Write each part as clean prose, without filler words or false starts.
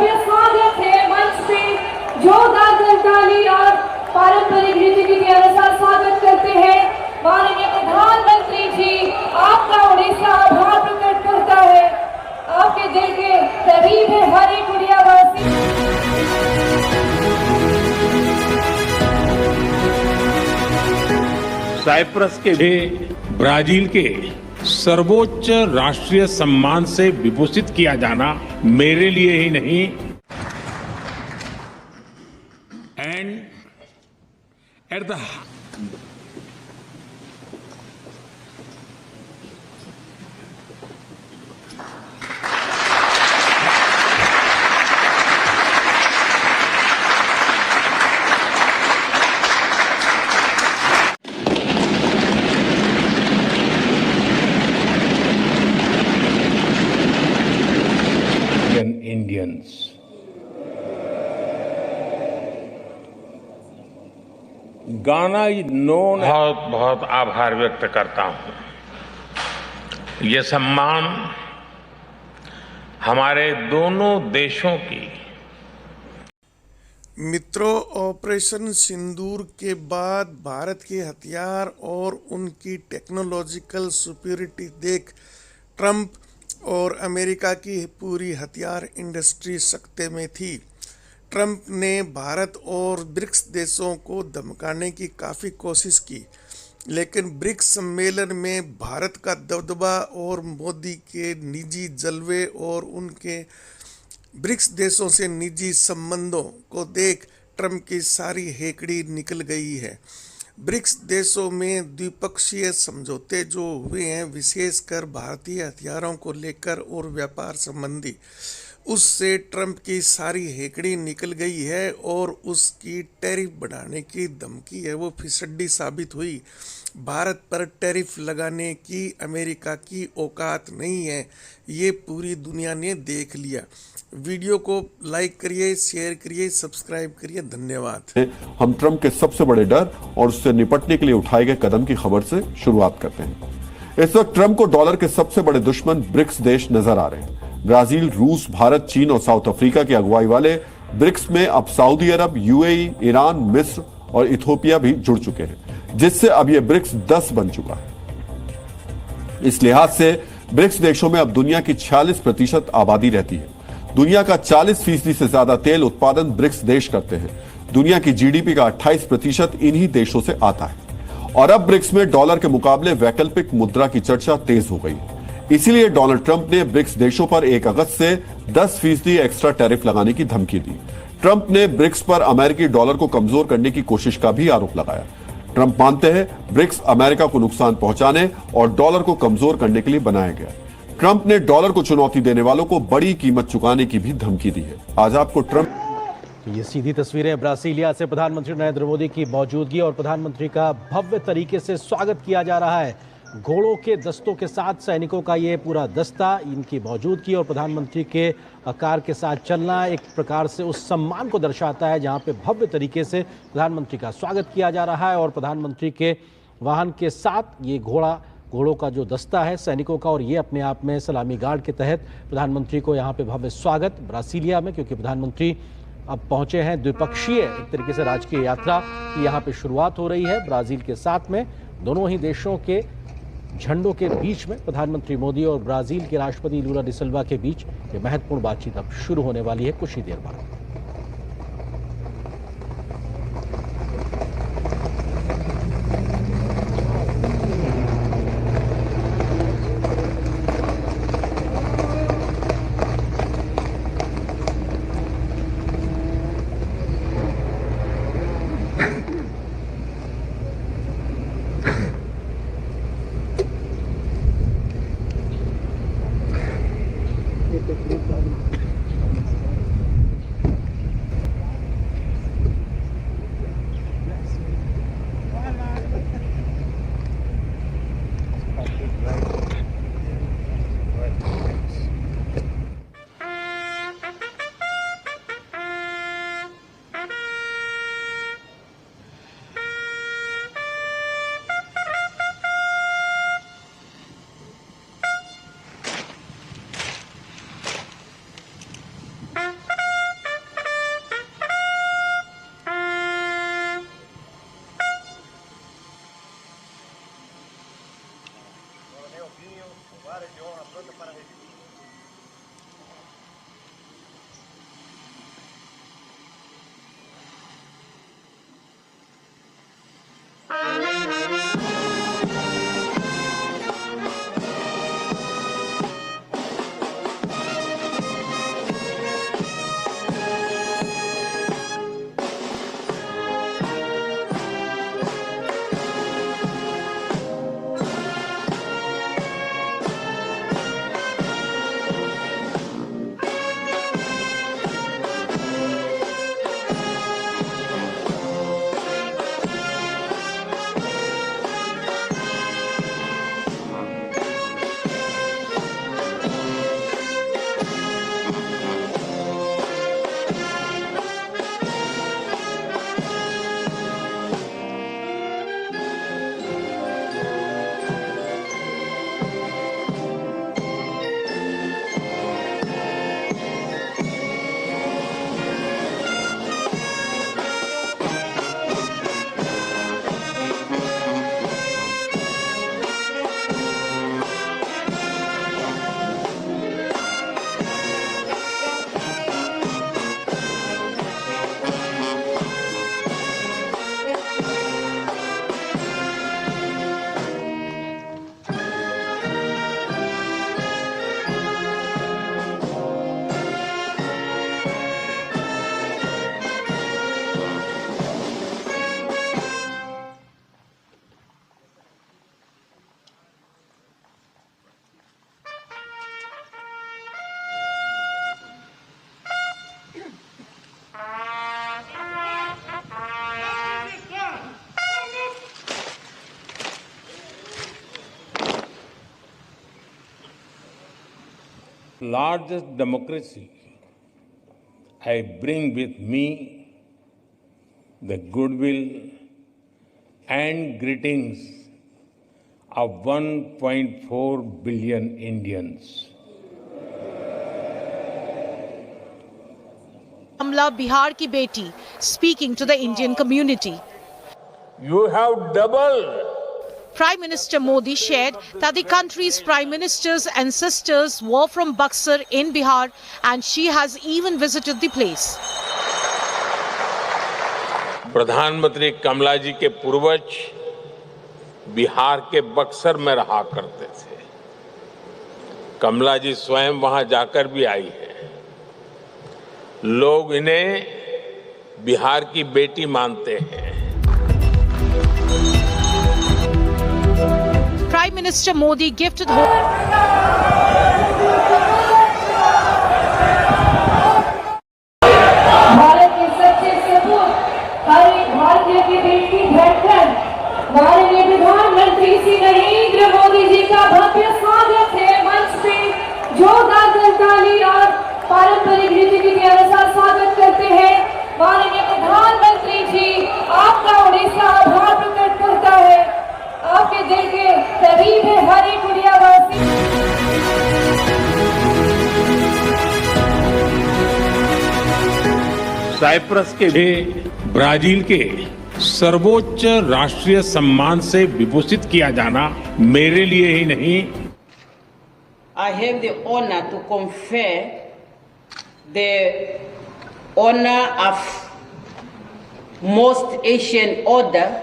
भव्य स्वागत है। मंच पे जोरदार ताली और पारंपरिक रीति के अनुसार स्वागत करते हैं। माननीय प्रधानमंत्री जी, आपका उड़ीसा आभार प्रकट करता है। आपके दिल के करीब है हर एक उड़ियावासी। साइप्रस के भी ब्राजील के सर्वोच्च राष्ट्रीय सम्मान से विभूषित किया जाना मेरे लिए ही नहीं एंड एट द इंडियंस। गाना नोन बहुत बहुत आभार व्यक्त करता हूं। ये सम्मान हमारे दोनों देशों की। मित्रों, ऑपरेशन सिंदूर के बाद भारत के हथियार और उनकी टेक्नोलॉजिकल सुपीरियरिटी देख ट्रंप और अमेरिका की पूरी हथियार इंडस्ट्री सकते में थी। ट्रंप ने भारत और ब्रिक्स देशों को धमकाने की काफ़ी कोशिश की, लेकिन ब्रिक्स सम्मेलन में भारत का दबदबा और मोदी के निजी जलवे और उनके ब्रिक्स देशों से निजी संबंधों को देख ट्रंप की सारी हेकड़ी निकल गई है। ब्रिक्स देशों में द्विपक्षीय समझौते जो हुए हैं, विशेषकर भारतीय हथियारों को लेकर और व्यापार संबंधी, उससे ट्रंप की सारी हेकड़ी निकल गई है और उसकी टैरिफ बढ़ाने की धमकी है वो फिसड्डी साबित हुई। भारत पर टैरिफ लगाने की अमेरिका की औकात नहीं है, ये पूरी दुनिया ने देख लिया। वीडियो को लाइक करिए, शेयर करिए, सब्सक्राइब करिए। धन्यवाद। हम ट्रंप के सबसे बड़े डर और उससे निपटने के लिए उठाए गए कदम की खबर से शुरुआत करते हैं। इस वक्त ट्रंप को डॉलर के सबसे बड़े दुश्मन ब्रिक्स देश नजर आ रहे हैं। ब्राजील, रूस, भारत, चीन और साउथ अफ्रीका की अगुवाई वाले ब्रिक्स में अब सऊदी अरब, यूएई, ईरान, मिस्र और इथियोपिया भी जुड़ चुके हैं, जिससे अब यह ब्रिक्स 10 बन चुका है। इस लिहाज से ब्रिक्स देशों में अब दुनिया की 46% आबादी रहती है। दुनिया का 40% से ज्यादा तेल उत्पादन ब्रिक्स देश करते हैं। दुनिया की जीडीपी का 28% इन्हीं देशों से आता है। और अब ब्रिक्स में डॉलर के मुकाबले वैकल्पिक मुद्रा की चर्चा तेज हो गई। इसीलिए डोनाल्ड ट्रंप ने ब्रिक्स देशों पर 1 अगस्त से 10% एक्स्ट्रा टैरिफ लगाने की धमकी दी। ट्रंप ने ब्रिक्स पर अमेरिकी डॉलर को कमजोर करने की कोशिश का भी आरोप लगाया। ट्रंप मानते हैं ब्रिक्स अमेरिका को नुकसान पहुंचाने और डॉलर को कमजोर करने के लिए बनाया गया। ट्रंप ने डॉलर को चुनौती देने वालों को बड़ी कीमत चुकाने की भी धमकी दी है। आज आपको ट्रंप ये सीधी तस्वीरें ब्राजीलिया से प्रधानमंत्री नरेंद्र मोदी की मौजूदगी और प्रधानमंत्री का भव्य तरीके से स्वागत किया जा रहा है। घोड़ों के दस्तों के साथ सैनिकों का ये पूरा दस्ता, इनकी मौजूदगी और प्रधानमंत्री के कार के साथ चलना एक प्रकार से उस सम्मान को दर्शाता है जहां पे भव्य तरीके से प्रधानमंत्री का स्वागत किया जा रहा है। और प्रधानमंत्री के वाहन के साथ ये घोड़ों का जो दस्ता है सैनिकों का, और ये अपने आप में सलामी गार्ड के तहत प्रधानमंत्री को यहाँ पे भव्य स्वागत ब्राजीलिया में, क्योंकि प्रधानमंत्री अब पहुंचे हैं द्विपक्षीय एक तरीके से राजकीय यात्रा की यहाँ पे शुरुआत हो रही है ब्राजील के साथ में। दोनों ही देशों के झंडों के बीच में प्रधानमंत्री मोदी और ब्राजील के राष्ट्रपति लूला डी सिल्वा के बीच ये महत्वपूर्ण बातचीत अब शुरू होने वाली है कुछ ही देर बाद। largest democracy, I bring with me the goodwill and greetings of 1.4 billion Indians. Kamla, Bihar ki beti, speaking to the Indian community. You have doubled. Prime Minister Modi shared that the country's prime ministers and sisters were from Buxar in Bihar, and she has even visited the place. प्रधानमंत्री कमला जी के पूर्वज बिहार के बक्सर में रहा करते थे। कमला जी स्वयं वहां जाकर भी आई है। लोग इन्हें बिहार की बेटी मानते हैं। Prime Minister Modi gifted Bharat के सच्चे सपूत हर एक भारतीय की दिल की धड़कन माननीय प्रधानमंत्री श्री नरेंद्र मोदी जी का भव्य स्वागत है। मंच पे जोरदार ताली और पारंपरिक रीति के अनुसार स्वागत करते हैं। माननीय प्रधानमंत्री जी, आपका उड़ीसा आभार प्रकट करता है। आपके दिल के करीब है हर एक उड़ियावासी। साइप्रस के भी ब्राजील के सर्वोच्च राष्ट्रीय सम्मान से विभूषित किया जाना मेरे लिए ही नहीं, I have the honor to confer the honor of Most Asian Order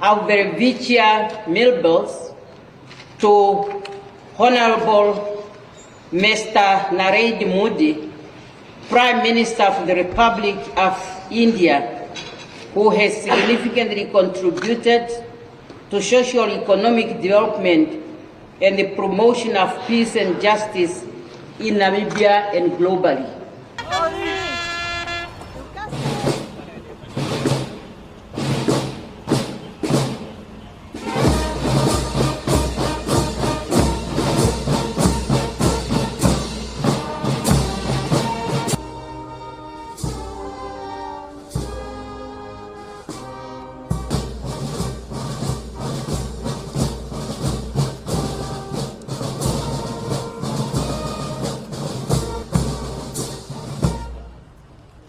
of Velvicia Milbels to Honorable Mr. Narendra Modi, Prime Minister of the Republic of India, who has significantly contributed to socio-economic development and the promotion of peace and justice in Namibia and globally.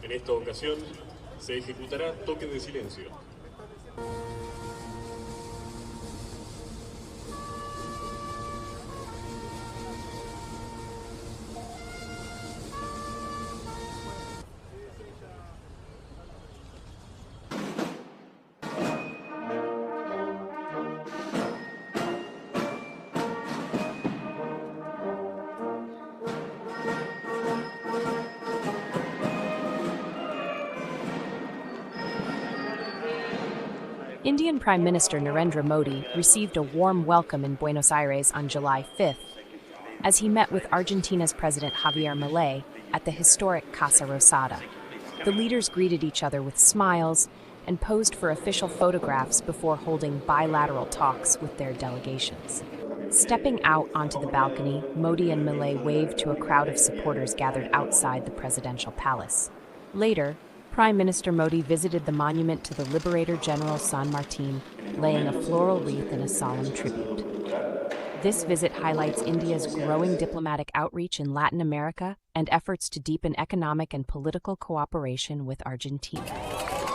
En esta ocasión se ejecutará toque de silencio. Indian Prime Minister Narendra Modi received a warm welcome in Buenos Aires on July 5th as he met with Argentina's President Javier Milei at the historic Casa Rosada. The leaders greeted each other with smiles and posed for official photographs before holding bilateral talks with their delegations. Stepping out onto the balcony, Modi and Milei waved to a crowd of supporters gathered outside the presidential palace. Later, Prime Minister Modi visited the monument to the Liberator General San Martin, laying a floral wreath in a solemn tribute. This visit highlights India's growing diplomatic outreach in Latin America and efforts to deepen economic and political cooperation with Argentina.